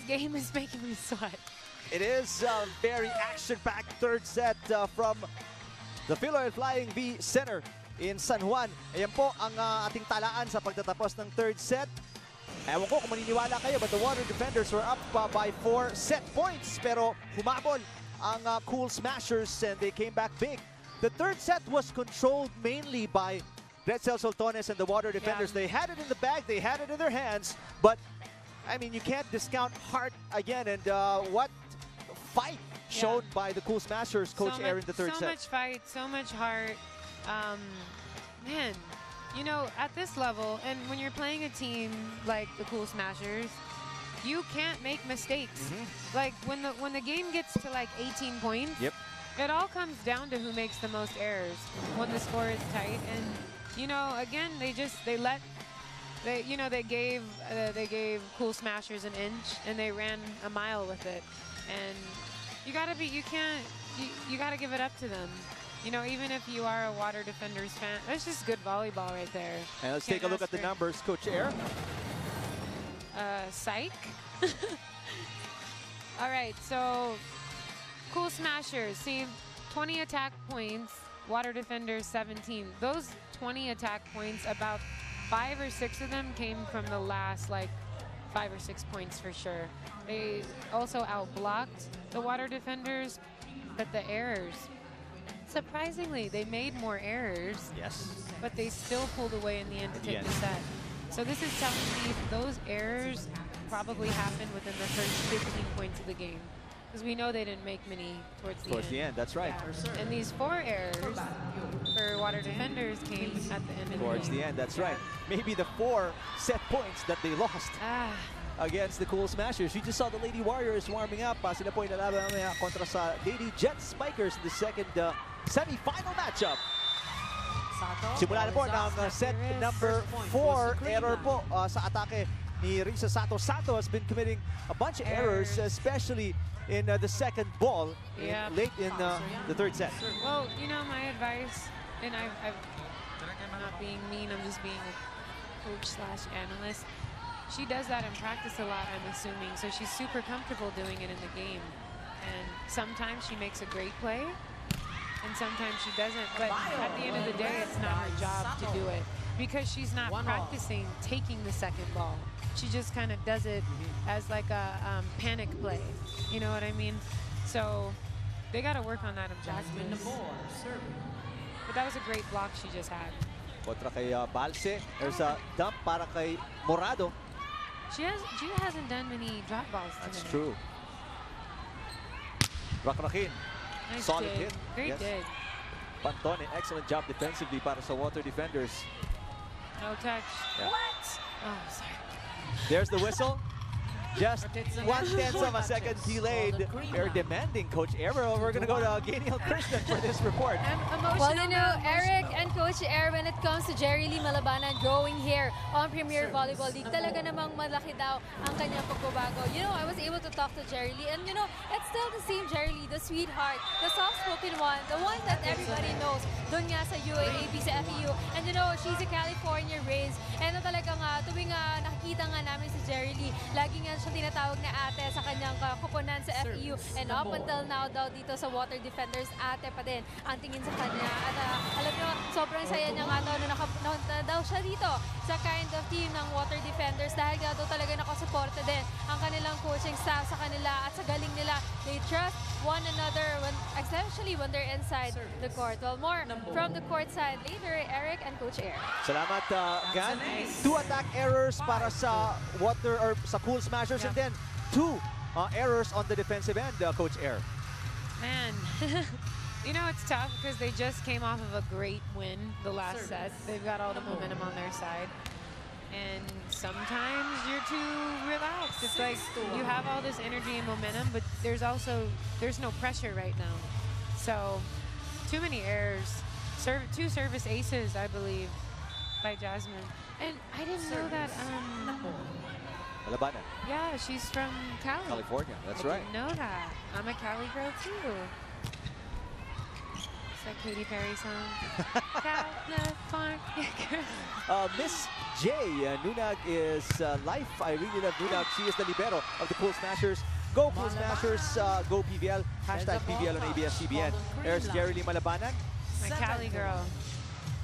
game is making me sweat. It is a very action-packed third set from the Philoil Flying V Center in San Juan. Ayan po ang ating talaan sa pagtatapos ng third set. Ewan ko kung maniniwala kayo, but the Water Defenders were up by 4 set points. Pero humabol ang Cool Smashers and they came back big. The third set was controlled mainly by Red Cell Soltones and the Water Defenders. They had it in the bag, they had it in their hands, but I mean, you can't discount heart again. And what fight shown by the Cool Smashers, Coach Air, in the third set. So much fight, so much heart. Man, you know, at this level, and when you're playing a team like the Cool Smashers, you can't make mistakes. Like when the game gets to like 18 points, it all comes down to who makes the most errors when the score is tight. And you know, again, they gave Cool Smashers an inch and they ran a mile with it. And you gotta give it up to them. You know, even if you are a Water Defenders fan, that's just good volleyball right there. And let's take a look at the numbers, Coach Air. Psych. All right, so Cool Smashers, see, 20 attack points, Water Defenders 17. Those 20 attack points, about 5 or 6 of them came from the last, like, 5 or 6 points for sure. They also outblocked the Water Defenders, but the errors, surprisingly, they made more errors. Yes. But they still pulled away in the end to take the set. So this is telling me those errors probably happened within the first 15 points of the game. Because we know they didn't make many towards the end. Towards the end, that's right. Yeah. And these 4 errors for Water Defenders came at the end of the game. Towards the end, that's right. Maybe the 4 set points that they lost against the Cool Smashers. You just saw the Lady Warriors warming up. Sila po inalaban kontra sa Lady Jet Spikers in the second semi-final matchup. Simula na po ng set number 4. Error po sa atake ni Risa Sato. Sato has been committing a bunch of errors, especially in the second ball late in the third set. Well, you know, my advice, and I'm not being mean, I'm just being a coach/analyst. She does that in practice a lot, I'm assuming, so she's super comfortable doing it in the game. And sometimes she makes a great play, and sometimes she doesn't. But at the end of the day, it's not her job to do it because she's not practicing taking the second ball. She just kind of does it as like a panic play. You know what I mean? So they got to work on that objectively. But that was a great block she just had. Kontra kay Balse. There's a dump para kay Morado. Gia hasn't done many drop balls today. That's true. Rakrakin. Nice Solid dig. hit. Great dig. Pantone, excellent job defensively para sa Water Defenders. No touch. Yeah. What? Oh, sorry. There's the whistle. Just 1/10 of a second delayed. They're demanding Coach Aero. We're going to go to Ganiel Krishnan for this report. Well, you know, Eric and Coach Air, when it comes to Jerry Lee Malabanan growing here on Premier Volleyball League, talaga namang malaki daw ang kanyang pagbabago. You know, I was able to talk to Jerry Lee, and you know, it's still the same Jerry Lee, the sweetheart, the soft-spoken one, the one that everybody knows doon nga sa UAAP, sa FEU. And you know, she's a California raised, and talagang tuwing nakikita nga namin si Jerry Lee, lagi nga siya tinatawag na ate sa kanyang kuponan sa FEU. And up until now daw dito sa Water Defenders, ate pa din ang tingin sa kanya. At alam nyo, sobrang saya niya nga daw na nakapunta daw siya dito sa kind of team ng Water Defenders dahil nga daw talaga nakasuporta din ang kanilang coaching staff sa kanila at sa galing nila. They trust one another, especially when they're inside the court. Well, more from the court side later, Eric and Coach Air. Salamat, Gan. 2 attack errors para sa Water or sa Cool Smashers, and then 2 errors on the defensive end, Coach Air. Man, you know, it's tough because they just came off of a great win the last set. They've got all the momentum on their side. And sometimes you're too relaxed. It's like you have all this energy and momentum, but there's no pressure right now. So too many errors. 2 service aces, I believe, by Jasmine. And I didn't know that. Malabanan. Yeah, she's from Cali. California, that's I right. didn't know that. I'm a Cali girl too. that Katy Perry song? California girl. Miss J Nunag is life. I really love Nunag. She is the libero of the Cool Smashers. Go Cool Smashers, go PVL. Hashtag PVL on ABS-CBN. There's Jerry Lee Malabanan. My Cali girl.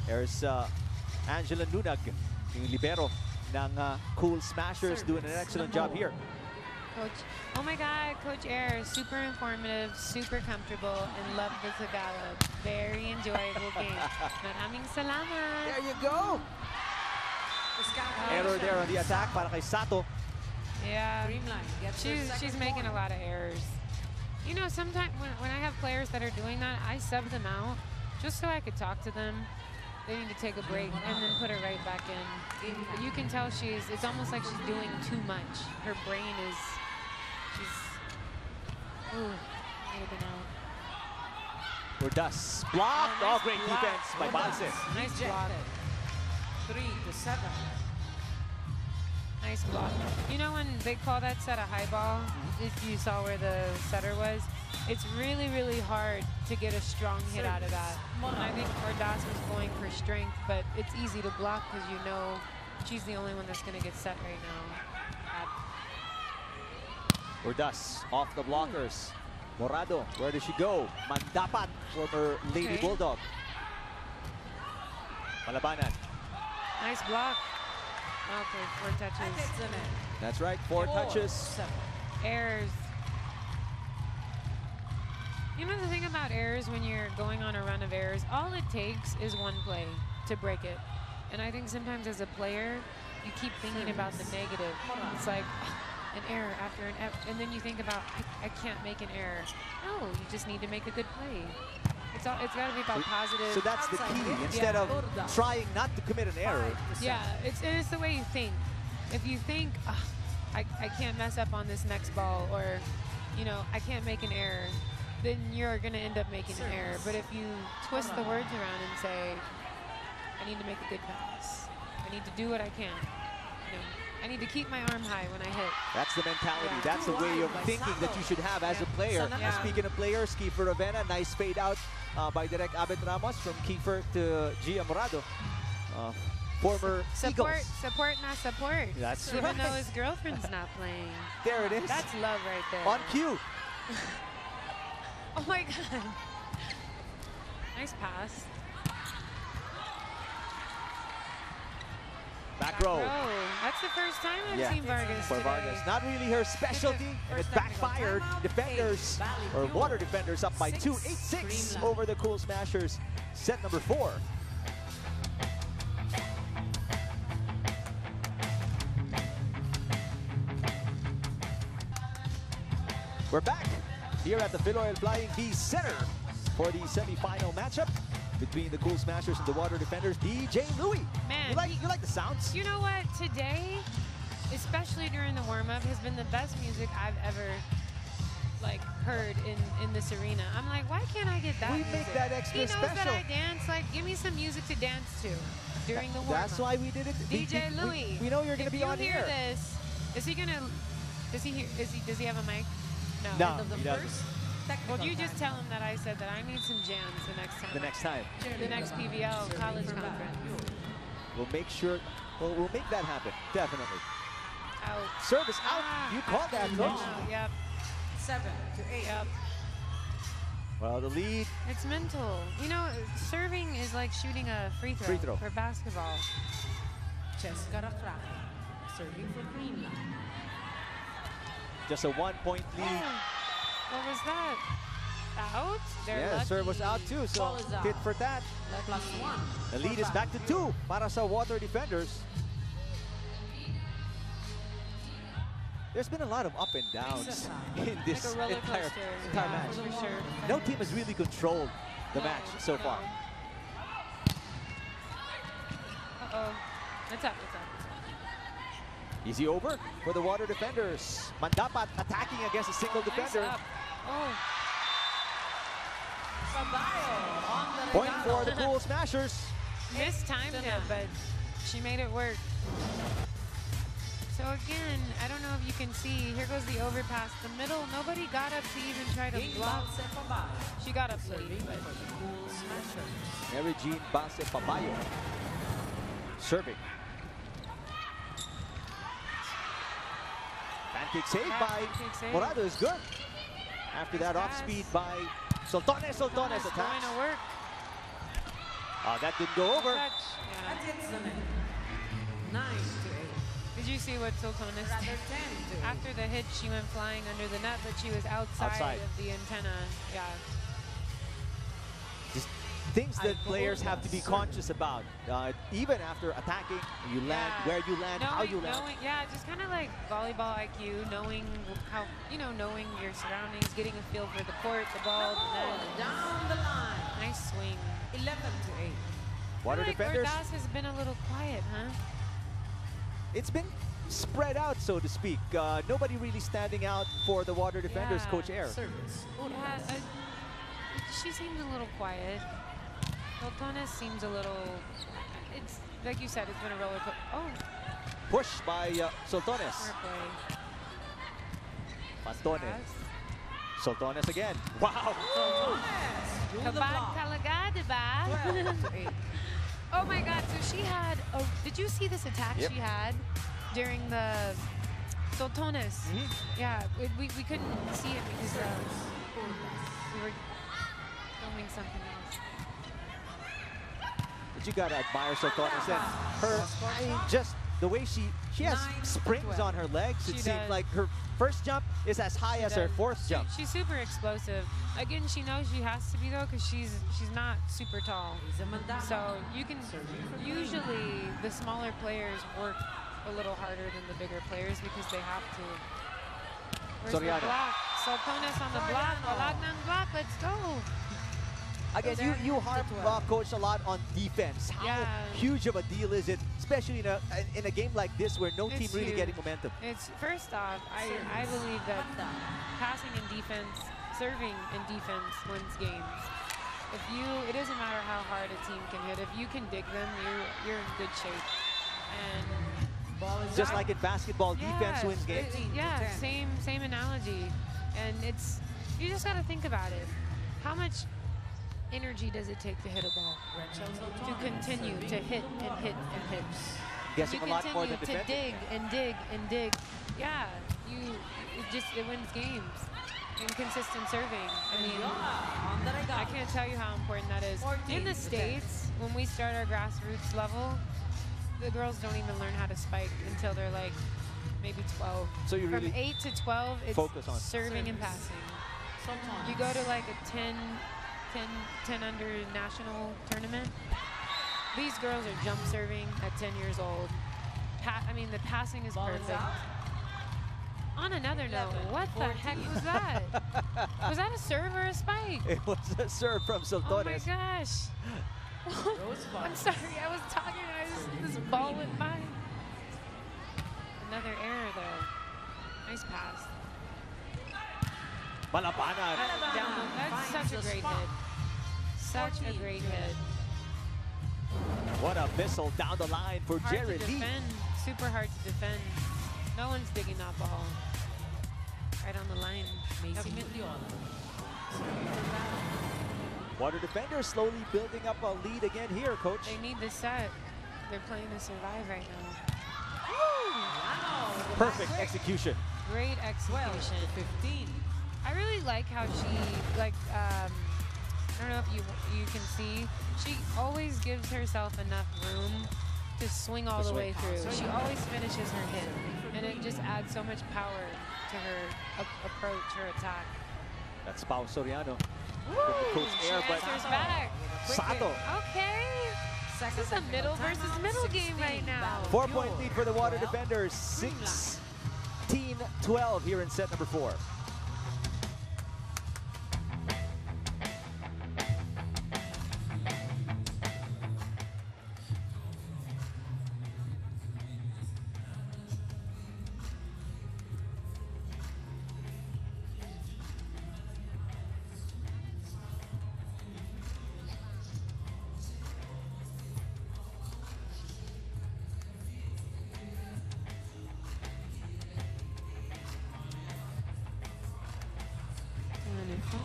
There's Angela Nunag, yung libero ng Cool Smashers, doing an excellent job here. Coach, oh my God, Coach Air, super informative, super comfortable, and love the Tagalog. Very enjoyable game. Maraming salamat. There you go. Error there on the attack para kay Sato. Yeah, she's making a lot of errors. You know, sometimes when I have players that are doing that, I sub them out just so I could talk to them. They need to take a break and then put it right back in. But you can tell it's almost like she's doing too much. Her brain is, ooh, might have been out. Urdas blocked. Nice Great block. defense by Balse. Nice block. 3-7. Nice block. You know when they call that set a high ball, if you saw where the setter was, it's really, really hard to get a strong hit out of that. And I think Urdas was going for strength, but it's easy to block because you know she's the only one that's going to get set right now. Urdas off the blockers. Morado, where does she go? Mandapat, former Lady Bulldog. Malabanan. Nice block. Okay, 4 touches. That's right, 4 touches. Errors. You know the thing about errors when you're going on a run of errors, all it takes is one play to break it. And I think sometimes as a player, you keep thinking about the negative. It's like an error after an error, and then you think about, I can't make an error. No, you just need to make a good play. It's got to be about positive. So that's the key. Instead of trying not to commit an error. Yeah, it's the way you think. If you think, I can't mess up on this next ball, or, you know, I can't make an error, then you're going to end up making an error. But if you twist the words around and say, I need to make a good pass. I need to do what I can. You know, I need to keep my arm high when I hit. That's the mentality. That's the way of thinking that you should have as a player. Speaking of players, Kiefer Ravena, nice fade out by Direk Abet Ramos from Kiefer to Gia Morado. Former Eagles. Support, not support. That's Even right. though his girlfriend's not playing. There it is. That's love right there. On cue. Oh my God. Nice pass. Back row. That's the first time I've seen Vargas for today. Vargas. Not really her specialty, and it backfired. Defenders, or water defenders, up by 2, 8-6 over the Cool Smashers. Set number 4. We're back here at the Philoil Flying V Center for the semifinal matchup between the Cool Smashers and the Water Defenders. DJ Louie. Man, you like the sounds? You know what? Today, especially during the warm-up, has been the best music I've ever heard in this arena. I'm like, why can't I get that We music? make that extra He knows special. that I dance. Like, give me some music to dance to during the warm-up. That's why we did it. DJ Louie. We know you're going to be on here. here. This, is he gonna? Does he have a mic? No, he doesn't. Well, you just tell him that I said that I need some jams the next time. The next time. The next PVL college conference. We'll make sure, we'll make that happen, definitely. Out. Service out. You called that, coach. Yep. 7-8. Yep. Well, the lead. It's mental. You know, serving is like shooting a free throw. For basketball. Jessica Racraque, serving for Creamline. Just a 1-point lead. What was that? Out? Yeah, the serve was out too, so hit for that. The lead is back to 2 para sa Water Defenders. There's been a lot of up and downs in this Like a roller entire coaster. match. For sure. No team has really controlled the match so far. Uh-oh. It's up. Easy over for the Water Defenders. Mandapat attacking against a single defender. Nice up. Oh. Point for the Cool Smashers. Mistimed it, but she made it work. So again, I don't know if you can see. Here goes the overpass. The middle, nobody got up to even try to block. She got up late, but Mary Jean Base Papayo serving. Pancake save by pancake save. Morado is good. After that, off speed by Soltones. Soltones it's going attacks. to work. That didn't go over. Touch. Yeah. That hits the net. 9 to 8. Did you see what Sultanas Rather did? 10 to 8. After the hit, she went flying under the net, but she was outside of the antenna. Yeah. Just things that players have to be conscious about. Even after attacking, you land, where you land, how you land. Yeah, just kind of like volleyball IQ, knowing how, knowing your surroundings, getting a feel for the court, the ball, the net. Down the line. Nice swing. 11 to 8. Water I feel like defenders. Ordaz has been a little quiet, huh? It's been spread out, so to speak. Nobody really standing out for the water defenders, Yeah. Coach Air. Service. Yeah, she seems a little quiet. Sultanas seems a little. It's like you said, it's been a roller coaster. Oh, Push by Soltones. fair play. Pastones. Pass. Soltones again. Wow. Through the Kabad block. talaga, diba? 12 to 8. Oh my God! So she had. Did you see this attack Yep. she had during the Sultanas? Yeah, we couldn't see it because we were filming something else. But you gotta admire Soltones and her. I mean, just the way she has 9 to springs 12. on her legs. It She seemed does. like her first jump is as high as her fourth jump. She's super explosive. Again, she knows she has to be though, because she's not super tall. So you can usually the smaller players work a little harder than the bigger players because they have to. Where's the Soriano. block? Sultanas on the block. Walag ng block. Let's go. Again, you harp, Coach, a lot on defense. How Yeah. huge of a deal is it, especially in a game like this where no team It's really huge. getting momentum? It's first off, I believe that passing and defense, serving and defense wins games. It doesn't matter how hard a team can hit. If you can dig them, you're in good shape. And Just like in basketball, defense yeah, wins games. Yeah, same analogy. And you just got to think about it. How much energy does it take to hit a ball? To continue to hit and hit and hit. Guessing You a lot more continue than to defending. dig and dig and dig. Yeah, it wins games. Inconsistent serving. I mean, I can't tell you how important that is. In the States, when we start our grassroots level, the girls don't even learn how to spike until they're like maybe 12. So you From really 8 to 12, it's focus on serving and passing. You go to like a 10 under national tournament. These girls are jump serving at 10 years old. I mean, the passing is perfect. On another note, what the heck was that? Was that a serve or a spike? It was a serve from Oh my Soltones. gosh. I'm sorry, I was talking and this ball went by. Another error though. Nice pass. Malabanan. That's such a great hit. Such a great hit. What a missile down the line for Hard Jerry to Lee. defend. Super hard to defend. No one's digging that ball. Right on the line. Water defenders slowly building up a lead again here, Coach. They need this set. They're playing to survive right now. Perfect execution. Great execution. 15. I really like how she, I don't know if you can see, she always gives herself enough room to swing all the way through. She always finishes her hit, and it just adds so much power to her approach, her attack. That's Pao Soriano. Coach Air, She but answers back. Sato. Okay. This is a middle versus middle game right now. 4-point lead for the Water defenders. 16-12 here in set number 4.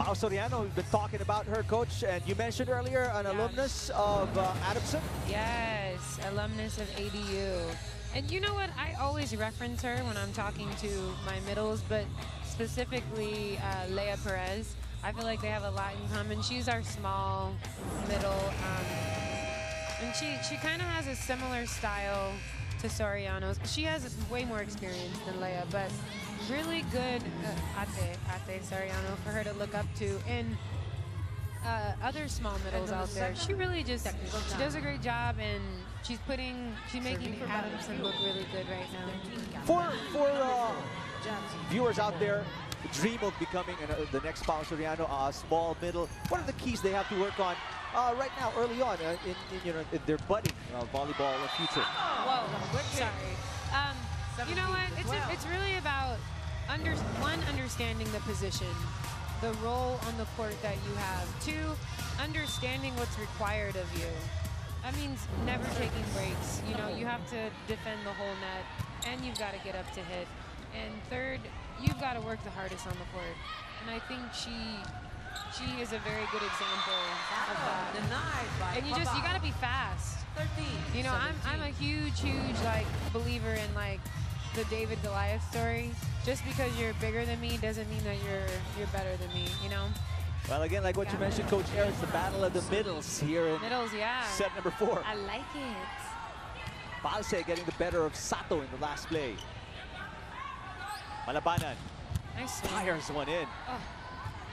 Pao Soriano, we've been talking about her, Coach, and you mentioned earlier an alumnus of Adamson. Yes, alumnus of ADU. And you know what? I always reference her when I'm talking to my middles, but specifically Leia Perez. I feel like they have a lot in common. She's our small middle, and she kind of has a similar style to Soriano's. She has way more experience than Leia, but really good Ate Soriano for her to look up to. And other small middles out there, she really just, she does a great job, and she's making Adamson look really good right now. For viewers out there who dream of becoming the next Pao Soriano, small, middle, what are the keys they have to work on right now, early on, in their budding volleyball future? Whoa, sorry. You know what? It's really about understanding the position, the role on the court that you have. 2, understanding what's required of you. That means never taking breaks. You know, you have to defend the whole net, and you've got to get up to hit. And 3rd, you've got to work the hardest on the court. And I think she is a very good example of that. And you got to be fast. 13. You know, I'm a huge like believer in like the David Goliath story. Just because you're bigger than me doesn't mean that you're better than me, you know? Well, again, like what you mentioned, Coach Aaron, it's the battle of the middles here in set number 4. I like it. Balse getting the better of Sato in the last play. Malabanan. Nice. Fires one in. Oh,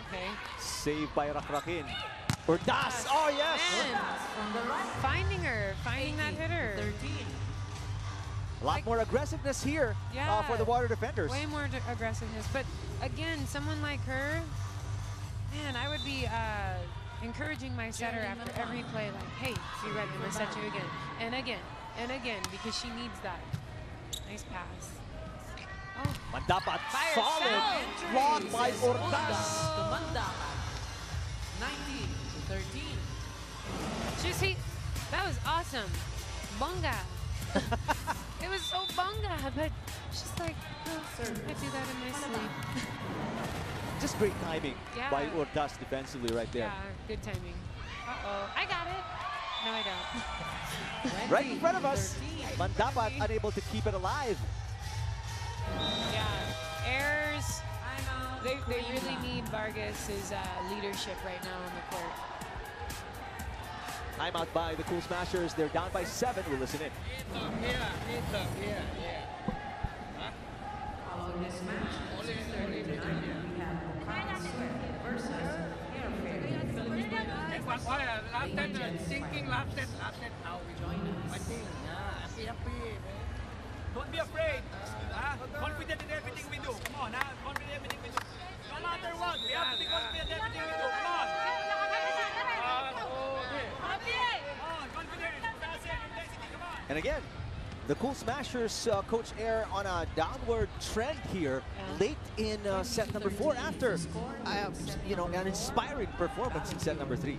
okay. Saved by Rakrakin. Ordas. Oh, yes. Finding that hitter. 13. A lot more aggressiveness here for the Water defenders. Way more aggressiveness. But again, someone like her, man, I would be encouraging my setter after every play, like, hey, you ready? I'm going to set you again. And again. And again, because she needs that. Nice pass. Oh. Mandapat, solid block by Ordas. 19 to 13. That was awesome. Bunga. It was so bunga, but she's like, oh, I do that in my sleep. Just great timing by Ordas defensively right there. Yeah, good timing. Uh-oh, I got it. No, I don't. Right in front of us. Mandapat unable to keep it alive. Yeah, errors. They really need Vargas's leadership right now on the court. Timeout by the Cool Smashers. They're down by 7. We'll listen in. Following this match, 6:30 tonight, we have versus Don't be afraid. Confident in everything we do. Come on, confident in everything we do. No matter what, we have to be confident in everything we do. Come on. Confident. Intensity. Come on. And again, the Cool Smashers, Coach Air, on a downward trend here late in set number 4 after, an inspiring performance in set number 3.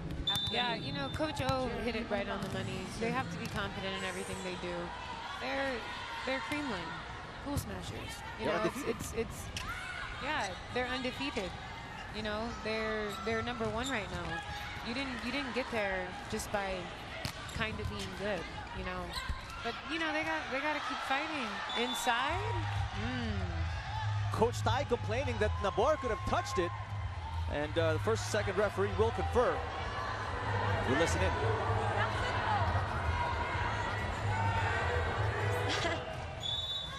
Yeah, you know, Coach O hit it right on the money. They have to be confident in everything they do. They're Creamline, Cool Smashers. You know, they're undefeated. You know, they're number 1 right now. You didn't get there just by kind of being good, you know. But you know, they got to keep fighting inside. Coach Tai complaining that Nabor could have touched it, and the second referee will confer. We'll listen in.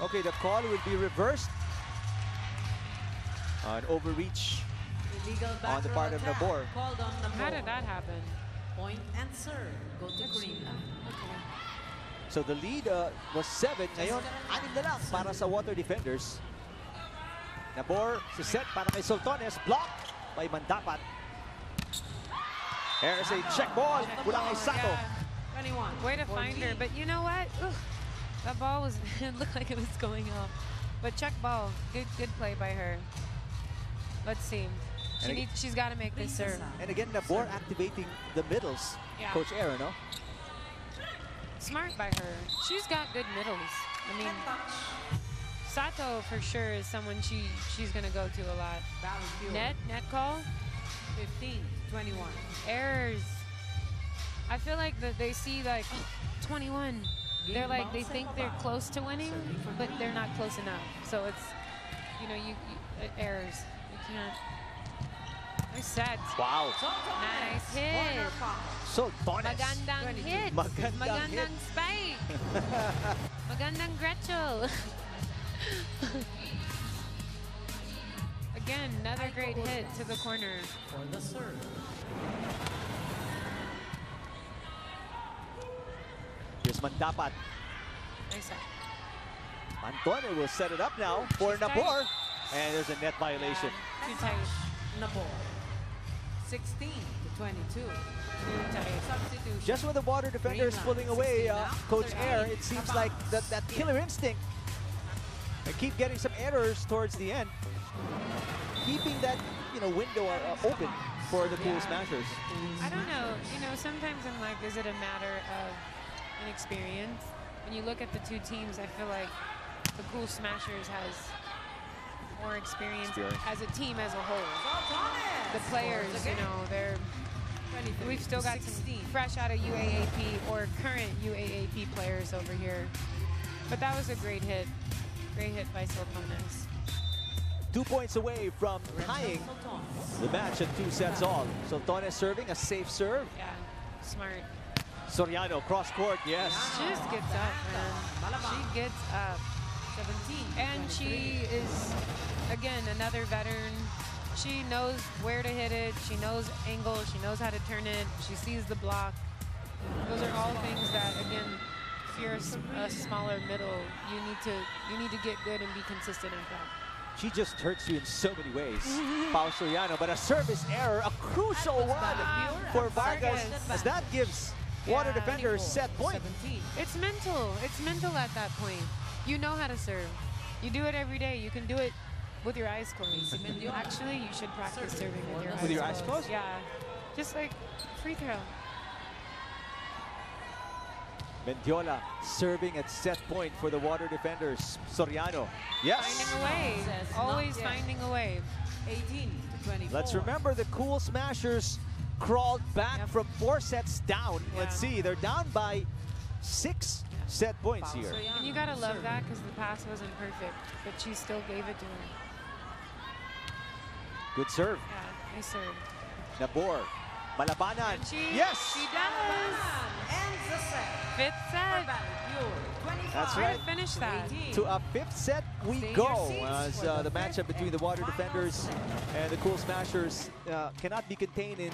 Okay, the call will be reversed. An overreach on the part of Nabor. How did that happen? Point and serve. Go to Creamline. So the lead was 7. Ngayon, 6 na lang para sa Water defenders. Nabor sa set para kay Soltones. Blocked by Mandapat. There's a check ball mula kay Sato. 21. Way to find her. But you know what? That ball it looked like it was going off. But check ball. Good play by her. Let's see. She's got to make this serve. And again, Nabor activating the middles. Yeah. Coach Aaron, no? Smart by her. She's got good middles. I mean, Sato for sure is someone she's gonna go to a lot. Net call. 15-21. Errors. I feel like that they see like 21. They're like they think they're close to winning, but they're not close enough. So it's, you know, you errors. You can't. Nice set. Wow. Nice hit. So Tones. Magandang hit. Magandang spike. Magandang Gretchel. Again, another great hit to the corner. For the serve. Here's Mandapat. Nice set. Antonio will set it up now for She's tight. Nabor. And there's a net violation. Yeah, too tight. Nabor. 16-22. Too tight. Substitution. Just when the water defender is Creamline, pulling away 16 now, Coach 13. Air, it seems like that killer instinct. They keep getting some errors towards the end, keeping that window open for the Cool Smashers. I don't know. You know, sometimes in life, is it a matter of inexperience? When you look at the two teams, I feel like the Cool Smashers has more experience as a team as a whole. The players, you know, we've still got some fresh out of UAAP or current UAAP players over here. But that was a great hit. Great hit by Sultanes. 2 points away from tying the match at 2 sets all. Sultanes serving a safe serve. Yeah, smart. Soriano cross court, yes. She just gets up, man. She gets up. 17. And she is, again, another veteran. She knows where to hit it. She knows angles. She knows how to turn it. She sees the block. Those are all things that, again, if you're a smaller middle, you need to get good and be consistent at that. She just hurts you in so many ways. Pao Soriano, but a service error, a crucial one for Vargas, as that gives water defenders set point. 17. It's mental. It's mental at that point. You know how to serve. You do it every day. You can do it with your eyes closed. Actually, you should practice serving with your eyes closed. Yeah, just like free throw. Mendiola serving at set point for the water defenders. Soriano, yes. Finding a way. Always finding a way. 18-24. Let's remember the Cool Smashers crawled back from 4 sets down. Let's see, they're down by 6 set points here. And you gotta love that because the pass wasn't perfect, but she still gave it to her. Good serve. Yeah, nice serve. Nabor, Malabanan. And Yes! She does. Ends the set. 5th set. That's Way right. to finish that. To a 5th set we Stay in go, your seats as for the the matchup fifth between the and water final defenders and the Cool Smashers cannot be contained in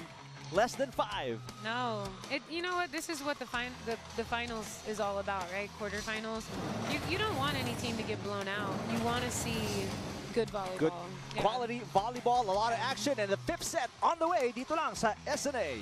less than 5. No, you know what? This is what the finals is all about, right? Quarterfinals. You don't want any team to get blown out. You want to see good volleyball. Good Yeah. quality volleyball, a lot of action, and the 5th set on the way dito lang sa SNA.